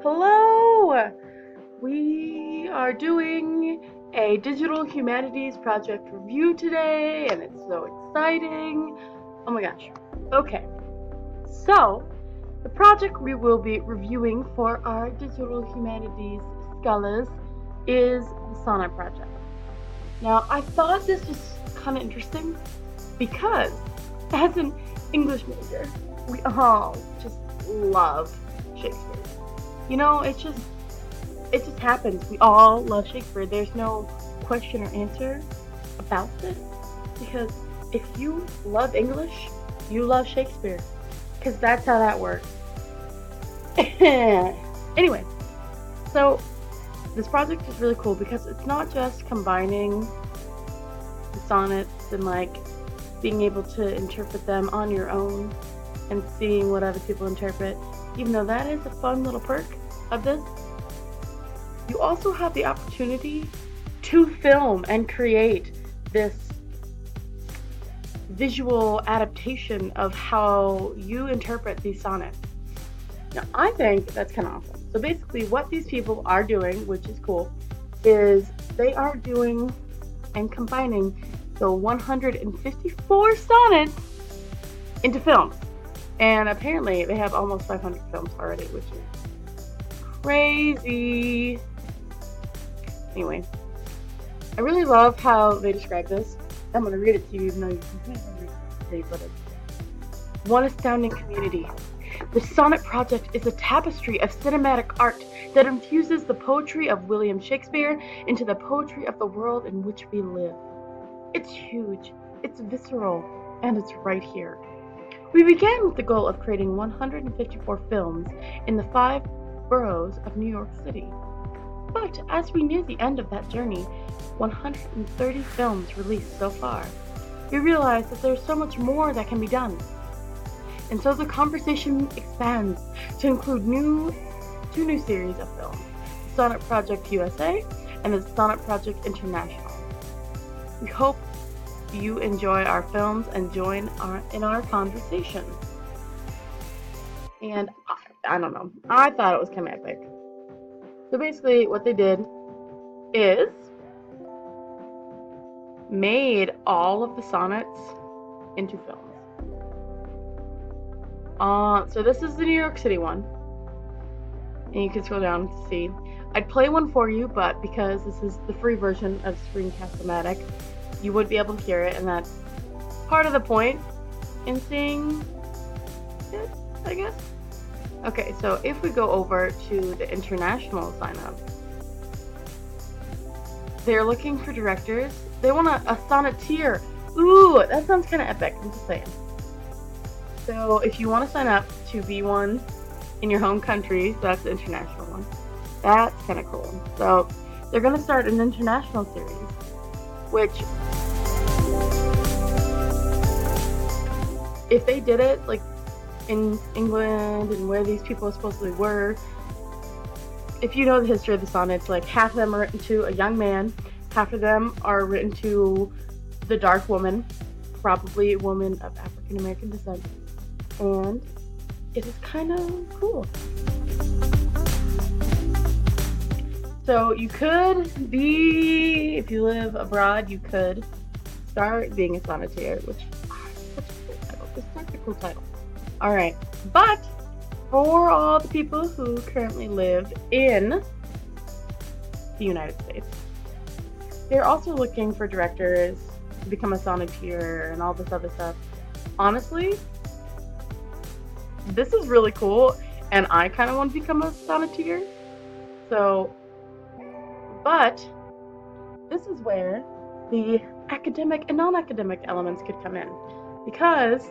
Hello! We are doing a digital humanities project review today, and it's so exciting. Oh my gosh. Okay, so the project we will be reviewing for our digital humanities scholars is the Sonnet Project. Now, I thought this was kind of interesting because as an English major, we all just love Shakespeare. It just happens. We all love Shakespeare. There's no question or answer about this because if you love English, you love Shakespeare because that's how that works. Anyway, so this project is really cool because it's not just combining the sonnets and like being able to interpret them on your own and seeing what other people interpret, even though that is a fun little perk of this. You also have the opportunity to film and create this visual adaptation of how you interpret these sonnets. Now, I think that's kind of awesome. So basically what these people are doing, which is cool, is they are doing and combining the 154 sonnets into films. And apparently they have almost 500 films already, which is crazy. Anyway, I really love how they describe this. I'm going to read it to you even though you can't read it. One astounding community. The Sonnet Project is a tapestry of cinematic art that infuses the poetry of William Shakespeare into the poetry of the world in which we live. It's huge, it's visceral, and it's right here. We began with the goal of creating 154 films in the 5 boroughs of New York City. But as we near the end of that journey, 130 films released so far, we realized that there's so much more that can be done. And so the conversation expands to include two new series of films, the Sonnet Project USA and the Sonnet Project International. We hope you enjoy our films and join in our conversation. And I don't know, I thought it was kind of epic. So basically what they did is made all of the sonnets into films. So this is the New York City one. And you can scroll down to see. I'd play one for you, but because this is the free version of Screencast-O-Matic, you would be able to hear it, and that's part of the point in seeing it, I guess. Okay, so if we go over to the international sign-up, they're looking for directors. They want a sonneteer. Ooh, that sounds kind of epic, I'm just saying. So if you want to sign up to be one in your home country, so that's the international one, that's kind of cool. So they're going to start an international series, which, if they did it like in England and where these people supposedly were, if you know the history of the sonnets, like half of them are written to a young man, half of them are written to the dark woman, probably a woman of African American descent, and it is kind of cool. So you could be, if you live abroad, you could start being a sonneteer, which is such a cool title. Alright, but for all the people who currently live in the United States, they're also looking for directors to become a sonneteer and all this other stuff. Honestly, this is really cool, and I kind of want to become a sonneteer. So, but this is where the academic and non-academic elements could come in, because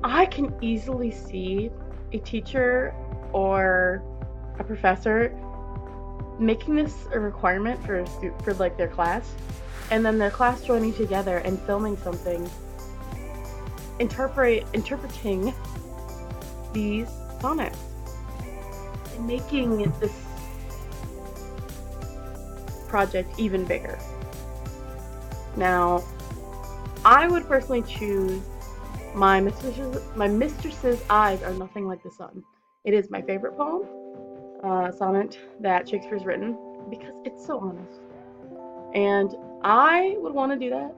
I can easily see a teacher or a professor making this a requirement for like their class, and then their class joining together and filming something, interpreting these sonnets and making this project even bigger. Now, I would personally choose My Mistress's Eyes Are Nothing Like the Sun. It is my favorite poem. sonnet that Shakespeare's written because it's so honest. And I would want to do that.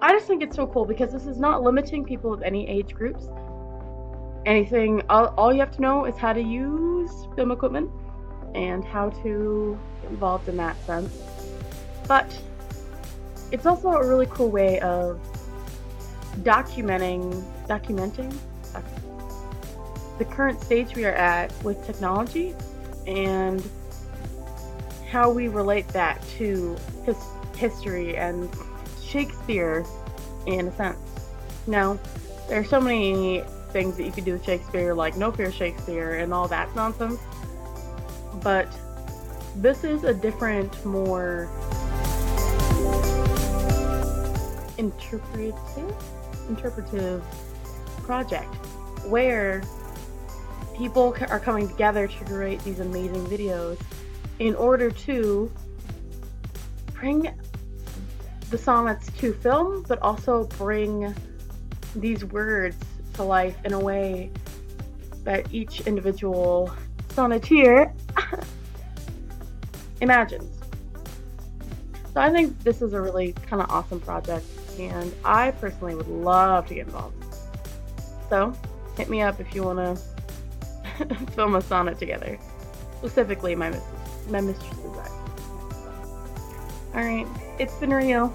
I just think it's so cool because this is not limiting people of any age groups. Anything, all you have to know is how to use film equipment and how to get involved in that sense. But it's also a really cool way of documenting the current stage we are at with technology and how we relate that to history and Shakespeare in a sense. Now, there are so many things that you could do with Shakespeare, like No Fear Shakespeare and all that nonsense, but this is a different, more interpretive project where people are coming together to create these amazing videos in order to bring the sonnets to film, but also bring these words to life in a way that each individual sonneteer imagines. So I think this is a really kind of awesome project, and I personally would love to get involved. So hit me up if you want to film a sonnet together. Specifically, my mistress's eye. Alright, it's been real.